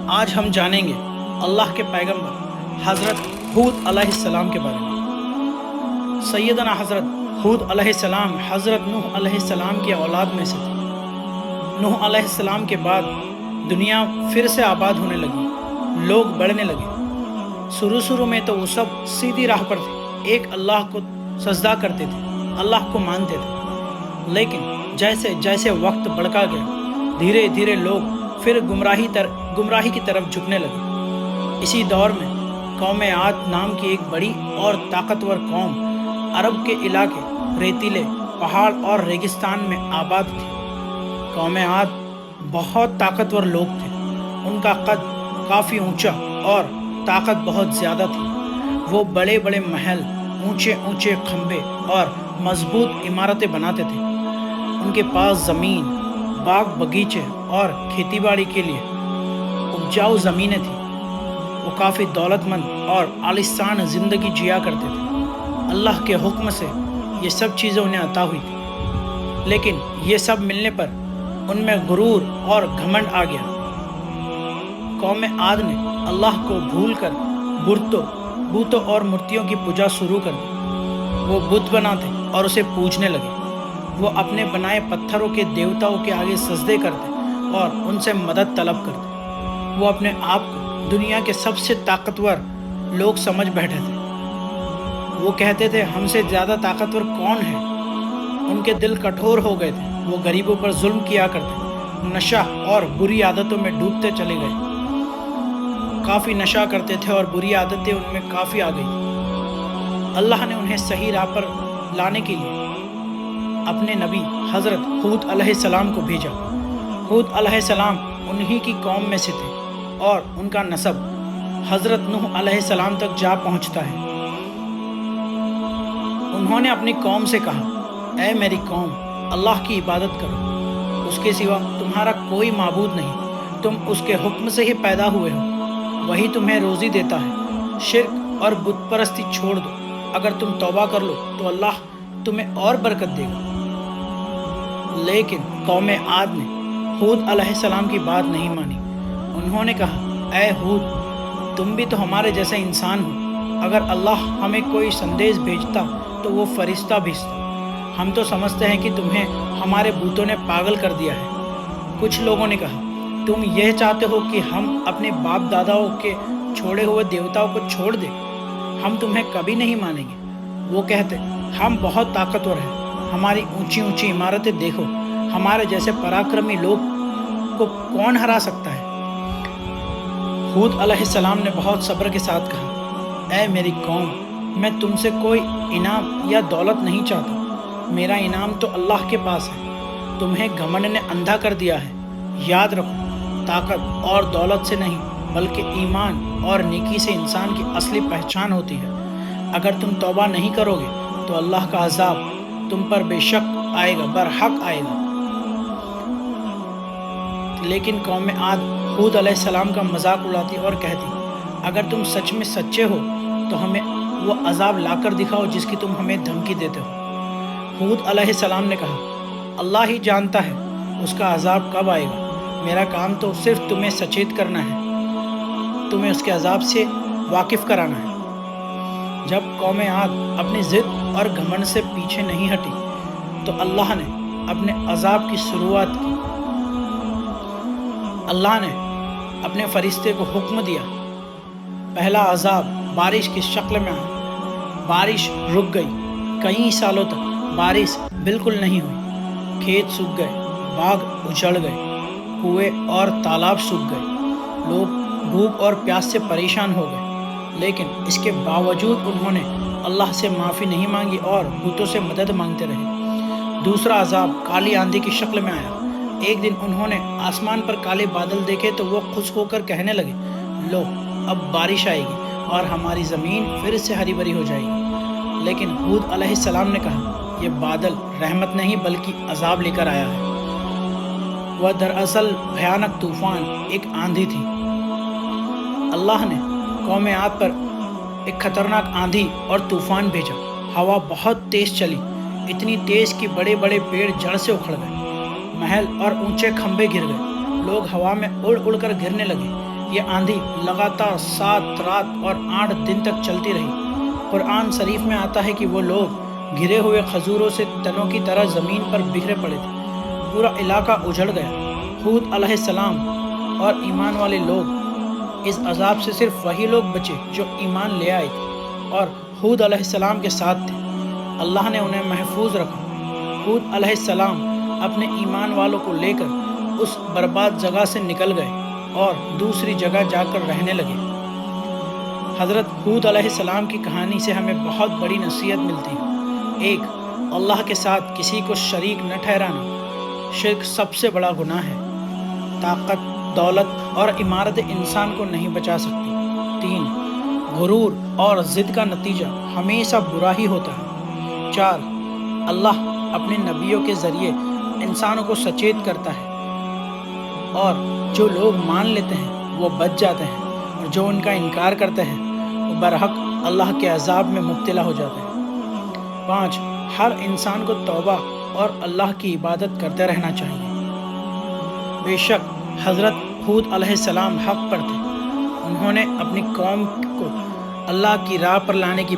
آج ہم جانیں گے اللہ کے پیغمبر حضرت ہود علیہ السلام کے بارے میں۔ سیدنا حضرت ہود علیہ السلام حضرت نوح علیہ السلام کی اولاد میں سے تھے۔ نوح علیہ السلام کے بعد دنیا پھر سے آباد ہونے لگی، لوگ بڑھنے لگے۔ شروع میں تو وہ سب سیدھی راہ پر تھے، ایک اللہ کو سجدہ کرتے تھے، اللہ کو مانتے تھے۔ لیکن جیسے جیسے وقت بڑھتا گیا، دھیرے دھیرے لوگ پھر گمراہی کی طرف جھکنے لگے۔ اسی دور میں قوم عاد نام کی ایک بڑی اور طاقتور قوم عرب کے علاقے ریتیلے پہاڑ اور ریگستان میں آباد تھی۔ قوم عاد بہت طاقتور لوگ تھے، ان کا قد کافی اونچا اور طاقت بہت زیادہ تھی۔ وہ بڑے بڑے محل، اونچے اونچے کھمبے اور مضبوط عمارتیں بناتے تھے۔ ان کے پاس زمین، باغ بگیچے اور کھیتی باڑی کے لیے اپجاؤ زمینیں تھیں۔ وہ کافی دولت مند اور عالیشان زندگی جیا کرتے تھے۔ اللہ کے حکم سے یہ سب چیزیں انہیں عطا ہوئی تھی، لیکن یہ سب ملنے پر ان میں غرور اور گھمنڈ آ گیا۔ قوم عاد نے اللہ کو بھول کر بتوں اور مورتیوں کی پوجا شروع کر دی۔ وہ بت بناتے اور اسے پوجنے لگے۔ وہ اپنے بنائے پتھروں کے دیوتاؤں کے آگے سجدے کرتے اور ان سے مدد طلب کرتے۔ وہ اپنے آپ کو دنیا کے سب سے طاقتور لوگ سمجھ بیٹھے تھے۔ وہ کہتے تھے ہم سے زیادہ طاقتور کون ہے؟ ان کے دل کٹھور ہو گئے تھے۔ وہ غریبوں پر ظلم کیا کرتے، نشہ اور بری عادتوں میں ڈوبتے چلے گئے۔ کافی نشہ کرتے تھے اور بری عادتیں ان میں کافی آ گئی۔ اللہ نے انہیں صحیح راہ پر لانے کے لیے اپنے نبی حضرت ہود علیہ السلام کو بھیجا۔ ہود علیہ السلام انہی کی قوم میں سے تھے اور ان کا نسب حضرت نوح علیہ السلام تک جا پہنچتا ہے۔ انہوں نے اپنی قوم سے کہا، اے میری قوم، اللہ کی عبادت کرو، اس کے سوا تمہارا کوئی معبود نہیں۔ تم اس کے حکم سے ہی پیدا ہوئے ہو، وہی تمہیں روزی دیتا ہے۔ شرک اور بت پرستی چھوڑ دو۔ اگر تم توبہ کر لو تو اللہ تمہیں اور برکت دے گا۔ لیکن قوم عاد نے ہود علیہ السلام کی بات نہیں مانی۔ انہوں نے کہا، اے ہود، تم بھی تو ہمارے جیسے انسان ہو۔ اگر اللہ ہمیں کوئی سندیش بھیجتا تو وہ فرشتہ بھیجتا۔ ہم تو سمجھتے ہیں کہ تمہیں ہمارے بتوں نے پاگل کر دیا ہے۔ کچھ لوگوں نے کہا، تم یہ چاہتے ہو کہ ہم اپنے باپ داداؤں کے چھوڑے ہوئے دیوتاؤں کو چھوڑ دیں؟ ہم تمہیں کبھی نہیں مانیں گے۔ وہ کہتے، ہم بہت طاقتور ہیں، ہماری اونچی اونچی عمارتیں دیکھو، ہمارے جیسے پراکرمی لوگ کو کون ہرا سکتا ہے؟ ہود علیہ السلام نے بہت صبر کے ساتھ کہا، اے میری قوم، میں تم سے کوئی انعام یا دولت نہیں چاہتا۔ میرا انعام تو اللہ کے پاس ہے۔ تمہیں گھمنڈ نے اندھا کر دیا ہے۔ یاد رکھو، طاقت اور دولت سے نہیں بلکہ ایمان اور نیکی سے انسان کی اصلی پہچان ہوتی ہے۔ اگر تم توبہ نہیں کرو گے تو اللہ کا عذاب تم پر بے شک آئے گا، برحق آئے گا۔ لیکن قوم عاد ہود علیہ السلام کا مذاق اڑاتی اور کہتی، اگر تم سچ میں سچے ہو تو ہمیں وہ عذاب لا کر دکھاؤ جس کی تم ہمیں دھمکی دیتے ہو۔ ہود علیہ السلام نے کہا، اللہ ہی جانتا ہے اس کا عذاب کب آئے گا۔ میرا کام تو صرف تمہیں سچیت کرنا ہے، تمہیں اس کے عذاب سے واقف کرانا ہے۔ جب قوم عاد اپنی ضد اور گھمنڈ سے پیچھے نہیں ہٹی تو اللہ نے اپنے عذاب کی شروعات کی۔ اللہ نے اپنے فرشتے کو حکم دیا۔ پہلا عذاب بارش کی شکل میں آیا۔ بارش رک گئی، کئی سالوں تک بارش بالکل نہیں ہوئی۔ کھیت سوکھ گئے، باغ اجڑ گئے، کنویں اور تالاب سوکھ گئے۔ لوگ بھوک اور پیاس سے پریشان ہو گئے، لیکن اس کے باوجود انہوں نے اللہ سے معافی نہیں مانگی اور بتوں سے مدد مانگتے رہے۔ دوسرا عذاب کالی آندھی کی شکل میں آیا۔ ایک دن انہوں نے آسمان پر کالے بادل دیکھے تو وہ خوش ہو کر کہنے لگے، لو، اب بارش آئے گی اور ہماری زمین پھر سے ہری بھری ہو جائے گی۔ لیکن ہود علیہ السلام نے کہا، یہ بادل رحمت نہیں بلکہ عذاب لے کر آیا ہے۔ وہ دراصل بھیانک طوفان، ایک آندھی تھی۔ اللہ نے قوم عاد پر ایک خطرناک آندھی اور طوفان بھیجا۔ ہوا بہت تیز چلی، اتنی تیز کہ بڑے بڑے پیڑ جڑ سے اکھڑ گئے، محل اور اونچے کھمبے گر گئے، لوگ ہوا میں اڑ اڑ کر گرنے لگے۔ یہ آندھی لگاتار 7 رات اور 8 دن تک چلتی رہی۔ قرآن شریف میں آتا ہے کہ وہ لوگ گرے ہوئے کھجوروں سے تنوں کی طرح زمین پر بکھرے پڑے تھے۔ پورا علاقہ اجڑ گیا۔ ہود علیہ السلام اور ایمان والے لوگ، اس عذاب سے صرف وہی لوگ بچے جو ایمان لے آئے تھے اور ہود علیہ السلام کے ساتھ تھے۔ اللہ نے انہیں محفوظ رکھا۔ ہود علیہ السلام اپنے ایمان والوں کو لے کر اس برباد جگہ سے نکل گئے اور دوسری جگہ جا کر رہنے لگے۔ حضرت ہود علیہ السلام کی کہانی سے ہمیں بہت بڑی نصیحت ملتی ہے۔ ایک، اللہ کے ساتھ کسی کو شریک نہ ٹھہرانا۔ شرک سب سے بڑا گناہ ہے۔ طاقت، دولت اور عمارت انسان کو نہیں بچا سکتی۔ 3، غرور اور ضد کا نتیجہ ہمیشہ برا ہی ہوتا ہے۔ 4، اللہ اپنے نبیوں کے ذریعے انسانوں کو سچیت کرتا ہے اور جو لوگ مان لیتے ہیں وہ بچ جاتے ہیں اور جو ان کا انکار کرتے ہیں وہ برحق اللہ کے عذاب میں مبتلا ہو جاتے ہیں۔ 5، ہر انسان کو توبہ اور اللہ کی عبادت کرتے رہنا چاہیے۔ بے شک حضرت ہود علیہ السلام حق پر تھے۔ انہوں نے اپنی قوم کو اللہ کی راہ پر لانے کی